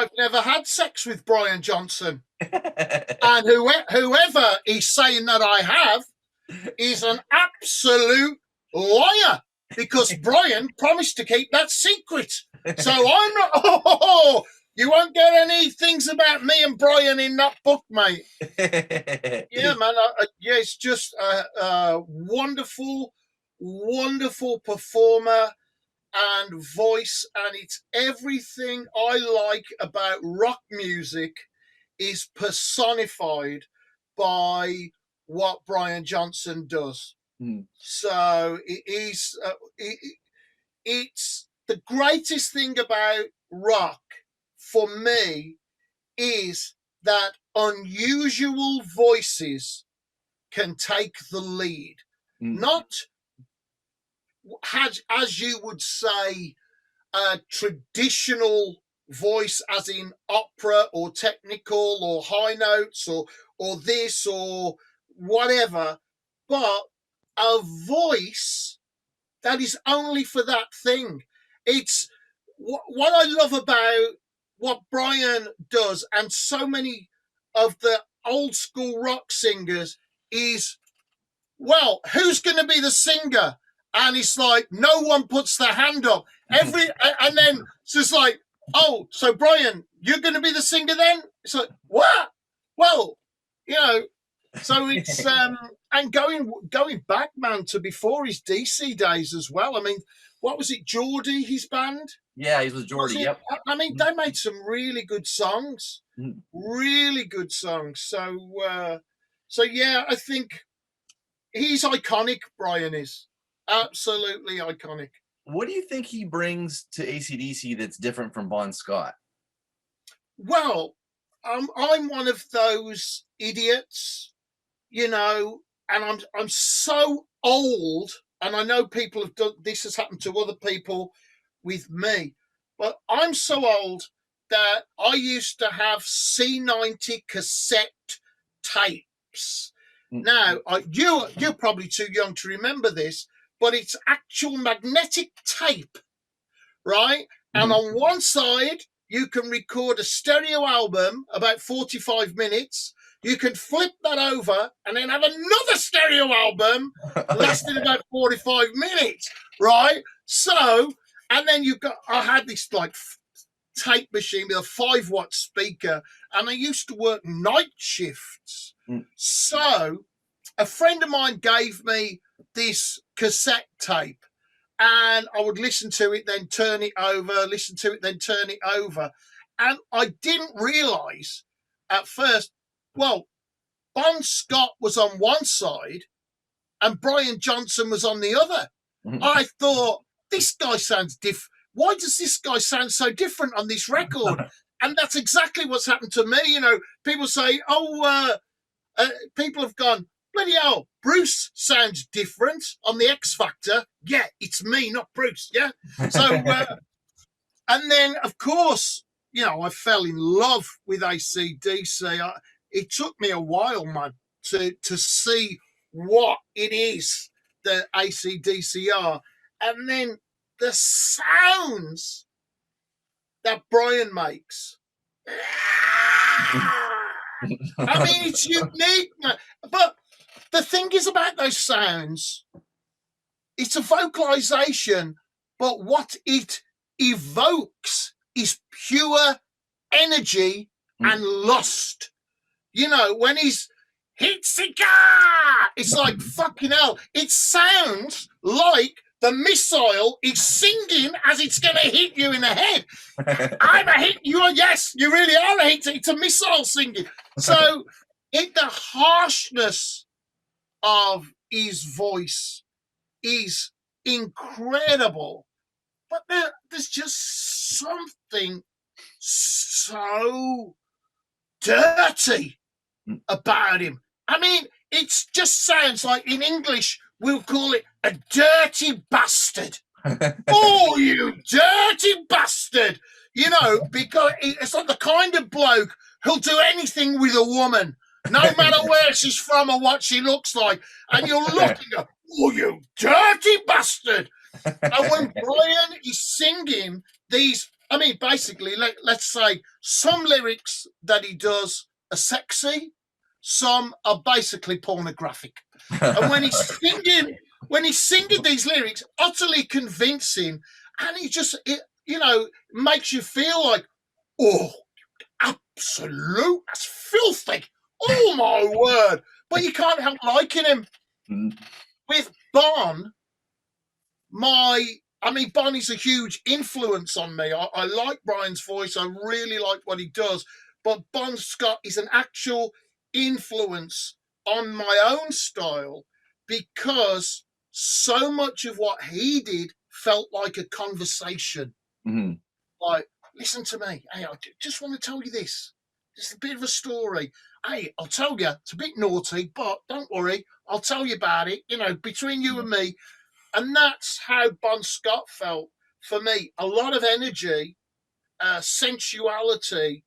I've never had sex with Brian Johnson. And whoever is saying that I have is an absolute liar, because Brian promised to keep that secret. So I'm not. Oh, you won't get any things about me and Brian in that book, mate. Yeah, man. Yeah, it's just a wonderful, wonderful performer and voice, and it's everything I like about rock music is personified by what Brian Johnson does. So it is. It's the greatest thing about rock for me is that unusual voices can take the lead, not as you would say a traditional voice as in opera or technical or high notes or this or whatever, but a voice that is only for that thing. It's what I love about what Brian does and so many of the old school rock singers is, well, who's going to be the singer? And it's like, no one puts their hand up. And then it's just like, oh, so Brian, you're going to be the singer then? It's like, what? Well, you know, so it's, and going back, man, to before his DC days as well. I mean, what was it, Geordie, his band? Yeah, he was Geordie, yep. I mean, they made some really good songs. Really good songs. So yeah, I think he's iconic, Brian is. Absolutely iconic. What do you think he brings to AC/DC that's different from Bon Scott? Well, I'm one of those idiots, you know, and I'm so old, and I know people have done this, has happened to other people with me, but I'm so old that I used to have C90 cassette tapes. Now, you're probably too young to remember this, but it's actual magnetic tape, right? And on one side, you can record a stereo album about 45 minutes. You can flip that over and then have another stereo album lasting about 45 minutes, right? So, and then I had this like tape machine with a 5-watt speaker, and I used to work night shifts. So a friend of mine gave me this cassette tape, and I would listen to it, then turn it over, listen to it, then turn it over. And I didn't realize at first, well, Bon Scott was on one side and Brian Johnson was on the other. I thought, this guy sounds different. Why does this guy sound so different on this record? And that's exactly what's happened to me. You know, people say, people have gone, bloody hell, Bruce sounds different on the X Factor. Yeah, it's me, not Bruce. Yeah. So, and then, of course, you know, I fell in love with AC/DC. It took me a while, man, to see what it is that AC/DC are. And then the sounds that Brian makes. I mean, it's unique, man. But the thing is about those sounds, it's a vocalization, but what it evokes is pure energy and lust. You know, when he's hit cigar, it's like fucking hell. It sounds like the missile is singing as it's going to hit you in the head. I'm a hit. You are, yes, you really are a hit. It's a missile singing. So the harshness of his voice is incredible. But there's just something so dirty about him. I mean, it just sounds like in English, we'll call it a dirty bastard. Oh, you dirty bastard. You know, because it's like the kind of bloke who'll do anything with a woman, no matter where she's from or what she looks like. And you're looking at, oh, you dirty bastard. And when Brian is singing these I mean, basically, let's say some lyrics that he does are sexy, some are basically pornographic. And when he's singing these lyrics, utterly convincing, and he just, makes you feel like, oh, absolute, that's filthy. Oh my word! But you can't help liking him. With Bon, Bonnie's a huge influence on me. I like Brian's voice. I really like what he does. But Bon Scott is an actual influence on my own style because so much of what he did felt like a conversation. Mm-hmm. Like, listen to me. Hey, I just want to tell you this. Just a bit of a story. Hey, I'll tell you. It's a bit naughty, but don't worry. I'll tell you about it. Between you and me. And that's how Bon Scott felt for me. A lot of energy, sensuality,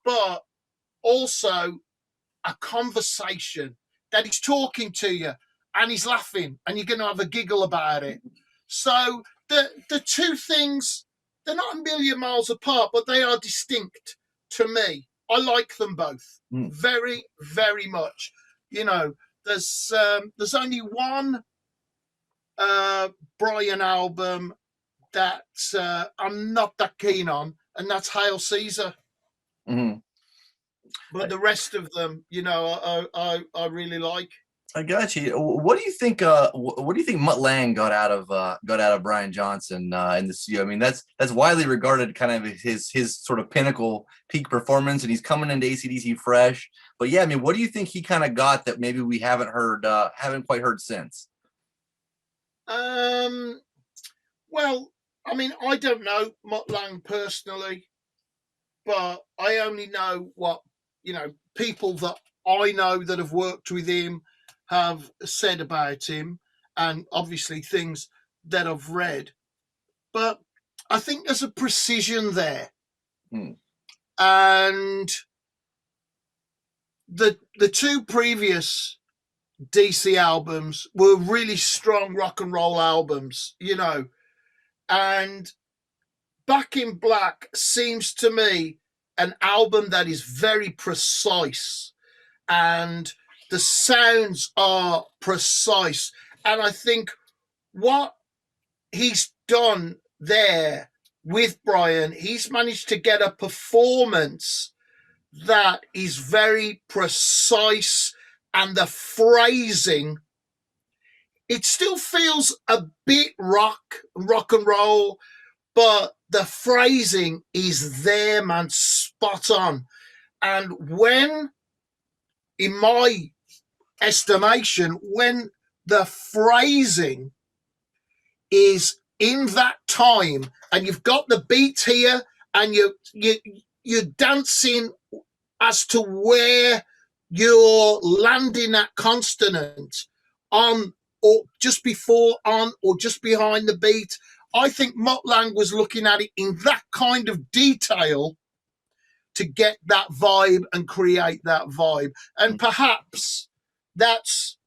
but also a conversation that he's talking to you and he's laughing and you're going to have a giggle about it. So the two things, they're not a million miles apart, but they are distinct to me. I like them both very, very much. There's only one Brian album that I'm not that keen on, and that's Hail Caesar. Mm-hmm. But the rest of them, I really like. I got you. What do you think? What do you think Mut Lang got out of Brian Johnson in the studio? I mean, that's widely regarded kind of his sort of pinnacle peak performance, and he's coming into AC/DC fresh. But yeah, I mean, what do you think he kind of got that maybe we haven't quite heard since? Well, I mean, I don't know Mut Lang personally, but I only know what people that I know that have worked with him have said about him, and obviously things that I've read. But I think there's a precision there, and the two previous DC albums were really strong rock and roll albums, and Back in Black seems to me an album that is very precise and the sounds are precise. And I think what he's done there with Brian, he's managed to get a performance that is very precise, and the phrasing, it still feels a bit rock and roll, but the phrasing is there, man, spot on. And when, in my estimation, when the phrasing is in that time and you've got the beat here and you're dancing as to where you're landing that consonant on or just before, on or just behind the beat, I think Mut Lang was looking at it in that kind of detail to get that vibe and create that vibe. And perhaps that's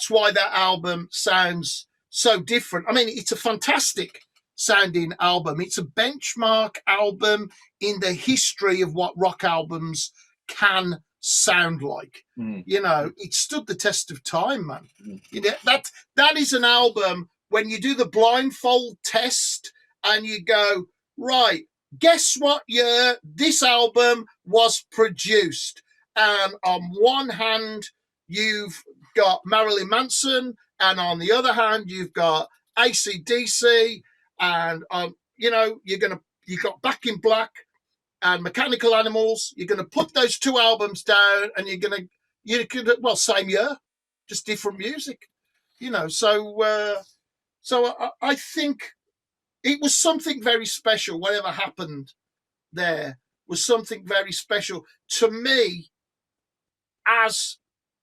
why that album sounds so different. I mean, it's a fantastic sounding album. It's a benchmark album in the history of what rock albums can sound like. It stood the test of time, man. That is an album when you do the blindfold test and you go, right, guess what year this album was produced? And on one hand, you've got Marilyn Manson, and on the other hand, you've got AC/DC, and you've got Back in Black and Mechanical Animals. You're going to put those two albums down, and same year, just different music, So I think it was something very special. Whatever happened there was something very special to me as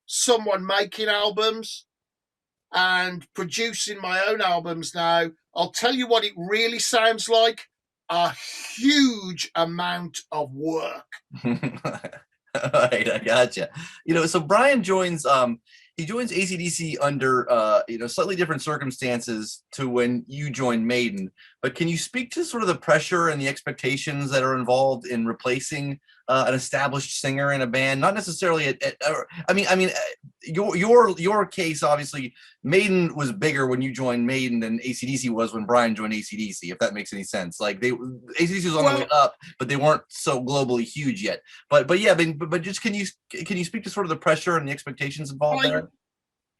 someone making albums and producing my own albums now. I'll tell you what it really sounds like: a huge amount of work. All right, I gotcha. So Brian joins he joins AC/DC under slightly different circumstances to when you joined Maiden. But can you speak to sort of the pressure and the expectations that are involved in replacing an established singer in a band? Not necessarily your case, obviously, Maiden was bigger when you joined Maiden than AC/DC was when Brian joined AC/DC, if that makes any sense. Like AC/DC was on the way up, but they weren't so globally huge yet. But just can you speak to sort of the pressure and the expectations involved there?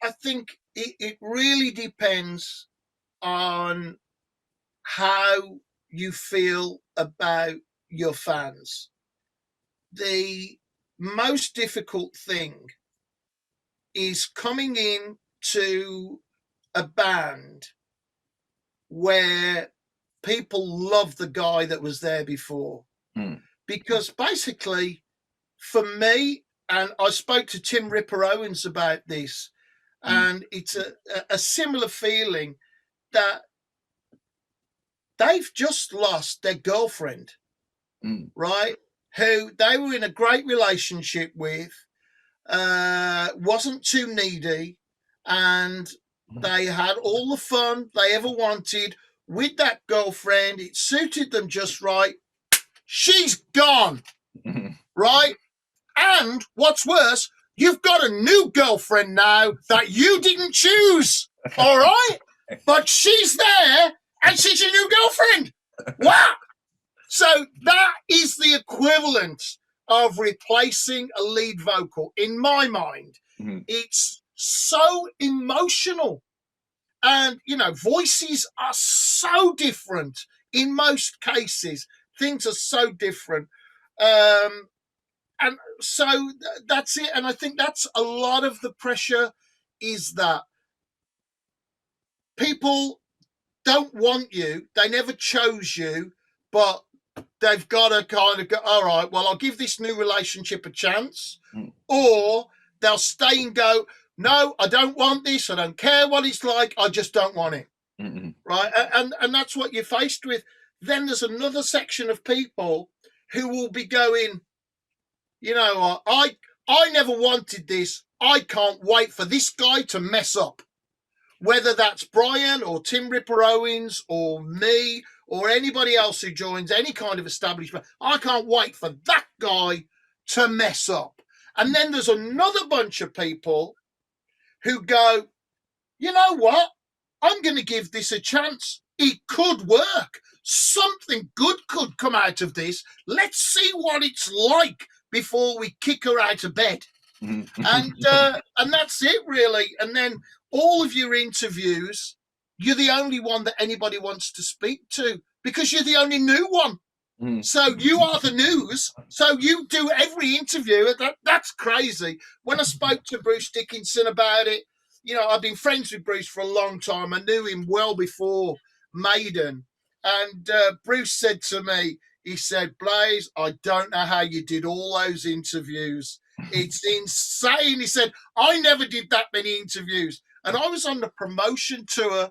I think it really depends on how you feel about your fans. The most difficult thing is coming in to a band where people love the guy that was there before. Because basically, for me, and I spoke to Tim Ripper Owens about this, and it's a similar feeling that they've just lost their girlfriend, right? Who they were in a great relationship with, wasn't too needy, and they had all the fun they ever wanted with that girlfriend. It suited them just right. She's gone, right? And what's worse, you've got a new girlfriend now that you didn't choose, all right? But she's there, and she's your new girlfriend. Wow! So that is the equivalent of replacing a lead vocal. In my mind, it's so emotional. And, voices are so different in most cases. Things are so different. And so that's it. And I think that's a lot of the pressure, is that people don't want you. They never chose you, but they've got to kind of go, all right, well, I'll give this new relationship a chance. Or they'll stay and go, no, I don't want this. I don't care what it's like. I just don't want it. Right. And that's what you're faced with. Then there's another section of people who will be going, I never wanted this. I can't wait for this guy to mess up. Whether that's Brian or Tim Ripper Owens or me or anybody else who joins any kind of establishment, I can't wait for that guy to mess up. And then there's another bunch of people who go, you know what? I'm going to give this a chance. It could work. Something good could come out of this. Let's see what it's like before we kick her out of bed. And that's it, really. And then all of your interviews, you're the only one that anybody wants to speak to because you're the only new one. So you are the news. So you do every interview. That's crazy. When I spoke to Bruce Dickinson about it, I've been friends with Bruce for a long time. I knew him well before Maiden. And Bruce said to me, he said, Blaze, I don't know how you did all those interviews. It's insane. He said, I never did that many interviews. And I was on the promotion tour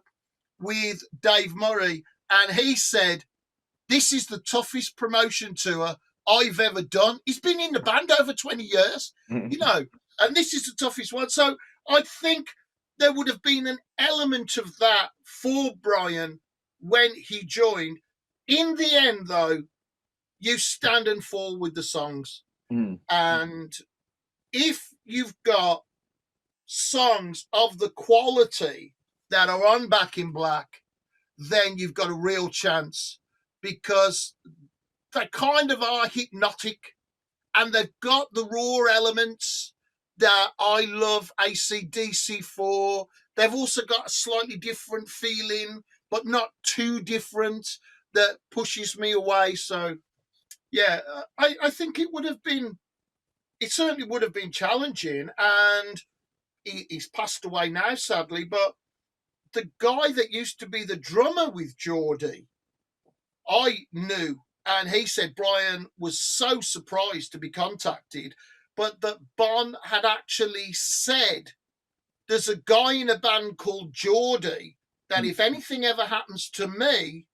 with Dave Murray, and he said, this is the toughest promotion tour I've ever done. He's been in the band over 20 years, and this is the toughest one. So I think there would have been an element of that for Brian when he joined. In the end, though, you stand and fall with the songs. And if you've got songs of the quality that are on Back in Black, then you've got a real chance, because they kind of are hypnotic and they've got the raw elements that I love AC/DC for. They've also got a slightly different feeling, but not too different, that pushes me away. So, yeah, I think it certainly would have been challenging, and he's passed away now, sadly, but the guy that used to be the drummer with Geordie, I knew, and he said Brian was so surprised to be contacted, but that Bon had actually said, there's a guy in a band called Geordie that if anything ever happens to me,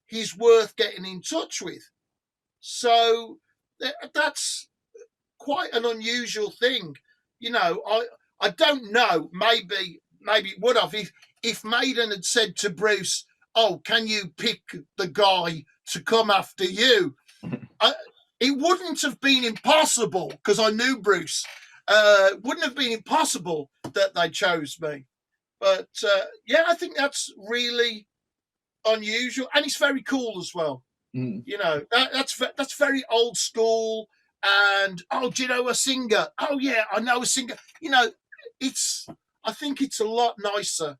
he's worth getting in touch with. So that's quite an unusual thing. I don't know. Maybe it would have if Maiden had said to Bruce, "Oh, can you pick the guy to come after you?" It wouldn't have been impossible because I knew Bruce. Wouldn't have been impossible that they chose me. But yeah, I think that's really unusual, and it's very cool as well. Mm. You know, that's very old school. And oh, do you know a singer? Oh yeah, I know a singer. You know, it's. I think it's a lot nicer.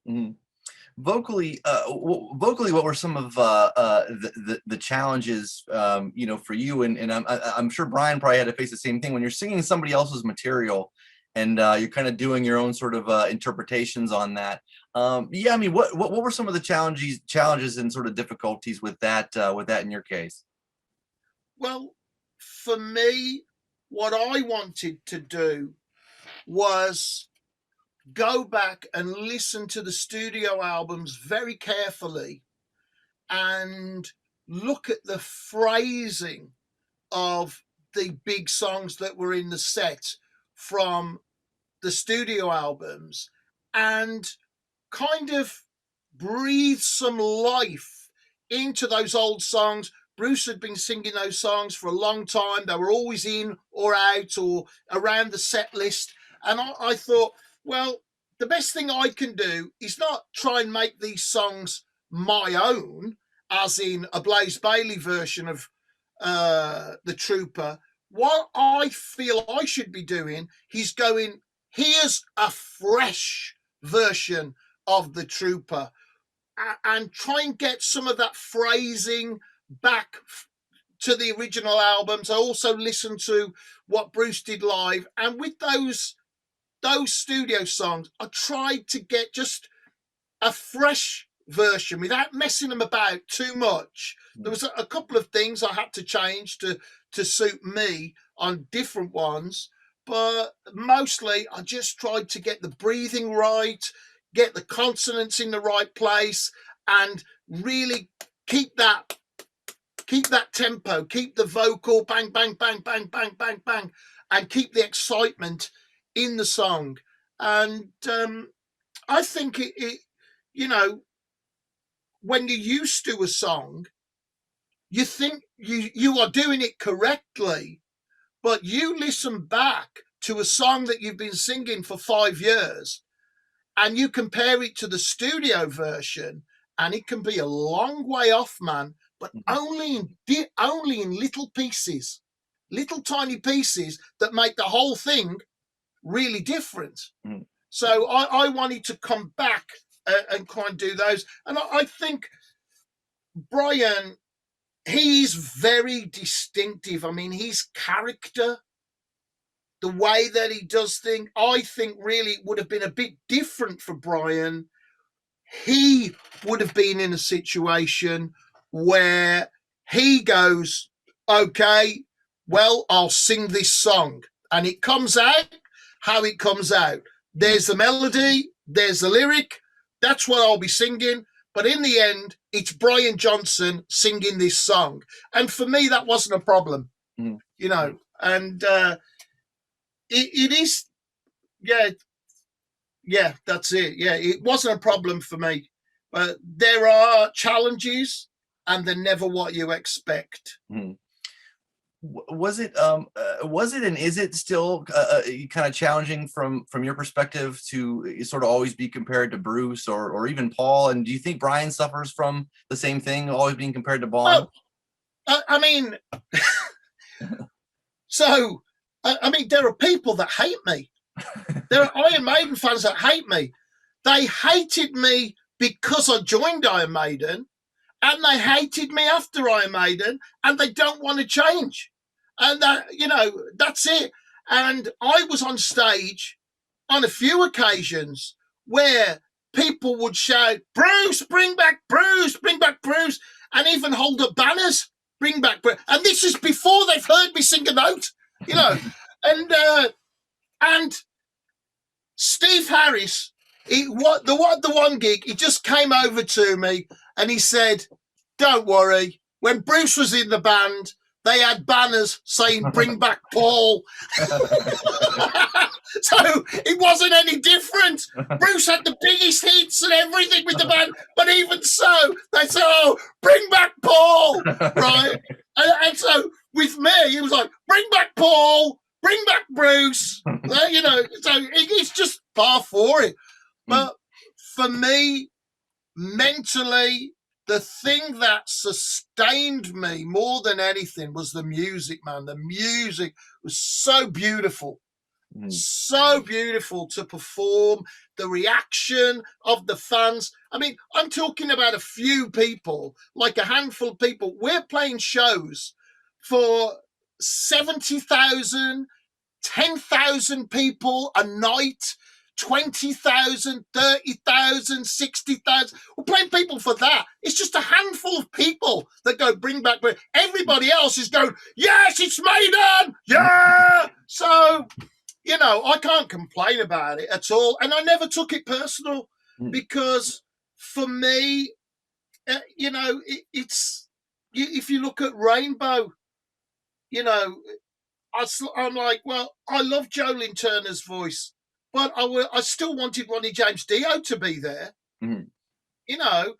Mm. Vocally, vocally, what were some of the challenges, you know, for you? And I'm sure Brian probably had to face the same thing when you're singing somebody else's material, and you're kind of doing your own sort of interpretations on that. Yeah, I mean, what were some of the challenges and sort of difficulties with that in your case? Well, for me, what I wanted to do was go back and listen to the studio albums very carefully and look at the phrasing of the big songs that were in the set from the studio albums and kind of breathe some life into those old songs. Bruce had been singing those songs for a long time. They were always in or out or around the set list. And I thought, well, the best thing I can do is not try and make these songs my own, as in a Blaze Bayley version of The Trooper. What I feel I should be doing is going, here's a fresh version of The Trooper, and try and get some of that phrasing back to the original albums. I also listened to what Bruce did live, and with those studio songs, I tried to get just a fresh version without messing them about too much. There was a couple of things I had to change to suit me on different ones, but mostly I just tried to get the breathing right, get the consonants in the right place, and really keep that tempo, keep the vocal bang bang bang bang bang bang bang, and keep the excitement in the song. And I think it you know, when you're used to a song, you think you are doing it correctly, but you listen back to a song that you've been singing for 5 years and you compare it to the studio version, and it can be a long way off, man, but only in little pieces, little tiny pieces that make the whole thing really different. Mm. So I wanted to come back and kind of do those. And I think Brian, he's very distinctive. I mean, his character, the way that he does things, I think really would have been a bit different for Brian. He would have been in a situation where he goes, okay, well, I'll sing this song. And it comes out how it comes out. There's the melody, there's the lyric. That's what I'll be singing. But in the end, it's Brian Johnson singing this song. And for me, that wasn't a problem, you know. And it is, yeah, that's it. Yeah, it wasn't a problem for me. But there are challenges, and they're never what you expect. Mm. Was it and is it still kind of challenging from your perspective to sort of always be compared to Bruce or even Paul? And do you think Brian suffers from the same thing, always being compared to Bond? Well, I mean, so I mean, there are people that hate me. There are Iron Maiden fans that hate me. They hated me because I joined Iron Maiden, and they hated me after Iron Maiden, and they don't want to change. And that, you know, that's it. And I was on stage on a few occasions where people would shout, Bruce, bring back Bruce, bring back Bruce, and even hold up banners, bring back Bruce. And this is before they've heard me sing a note, you know. And Steve Harris, the one gig, he just came over to me and he said, don't worry, when Bruce was in the band, they had banners saying "Bring back Paul." So it wasn't any different. Bruce had the biggest hits and everything with the band, but even so, they said, "Oh, bring back Paul," right? And so with me, it was like, "Bring back Paul, bring back Bruce." You know, so it's just par for it. But for me, mentally, the thing that sustained me more than anything was the music, man. The music was so beautiful. So beautiful to perform, the reaction of the fans. I mean, I'm talking about a few people, like a handful of people. We're playing shows for 70,000, 10,000 people a night, 20,000, 30,000, 60,000. We're playing people for that. It's just a handful of people that go bring back. Everybody else is going, yes, it's Maiden. Yeah. So, you know, I can't complain about it at all. And I never took it personal because for me, you know, it's, if you look at Rainbow, you know, I'm like, well, I love Jolene Turner's voice, but I still wanted Ronnie James Dio to be there. You know,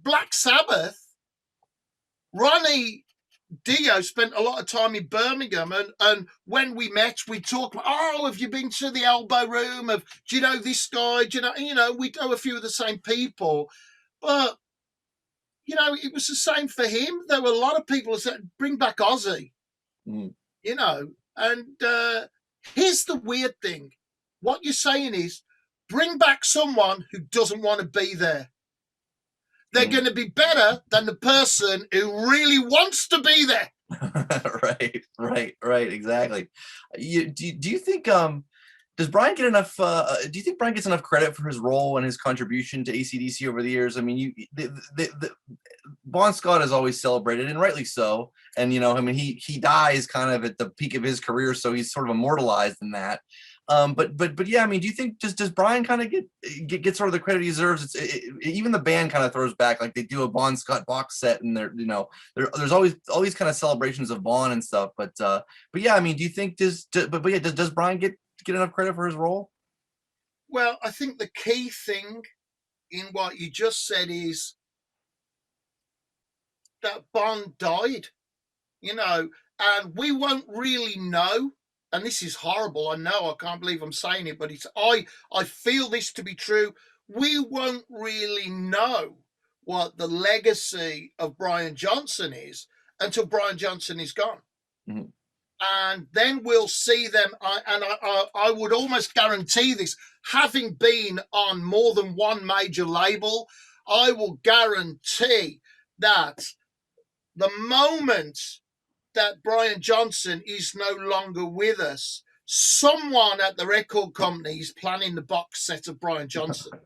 Black Sabbath, Ronnie Dio spent a lot of time in Birmingham, and when we met, we talked. Oh, have you been to the Elbow Room? Do you know this guy? Do you know? We know a few of the same people, but you know, it was the same for him. There were a lot of people who said, "Bring back Ozzy," you know. And here's the weird thing: what you're saying is, bring back someone who doesn't want to be there. They're going to be better than the person who really wants to be there. Right, exactly. Do you think does Brian get enough do you think Brian gets enough credit for his role and his contribution to AC/DC over the years? I mean, Bon Scott is always celebrated, and rightly so. And you know, I mean, he dies kind of at the peak of his career, so he's sort of immortalized in that. But yeah, I mean, do you think does Brian kind of get sort of the credit he deserves? Even the band kind of throws back, like they do a Bon Scott box set, and there's always all these kind of celebrations of Bon and stuff. But yeah, I mean, do you think does Brian get enough credit for his role? Well, I think the key thing in what you just said is that Bon died, you know, and we won't really know. And this is horrible. I know, I can't believe I'm saying it, but I feel this to be true. We won't really know what the legacy of Brian Johnson is until Brian Johnson is gone. And then we'll see them. I would almost guarantee this, having been on more than one major label, I will guarantee that the moment that Brian Johnson is no longer with us, someone at the record company is planning the box set of Brian Johnson.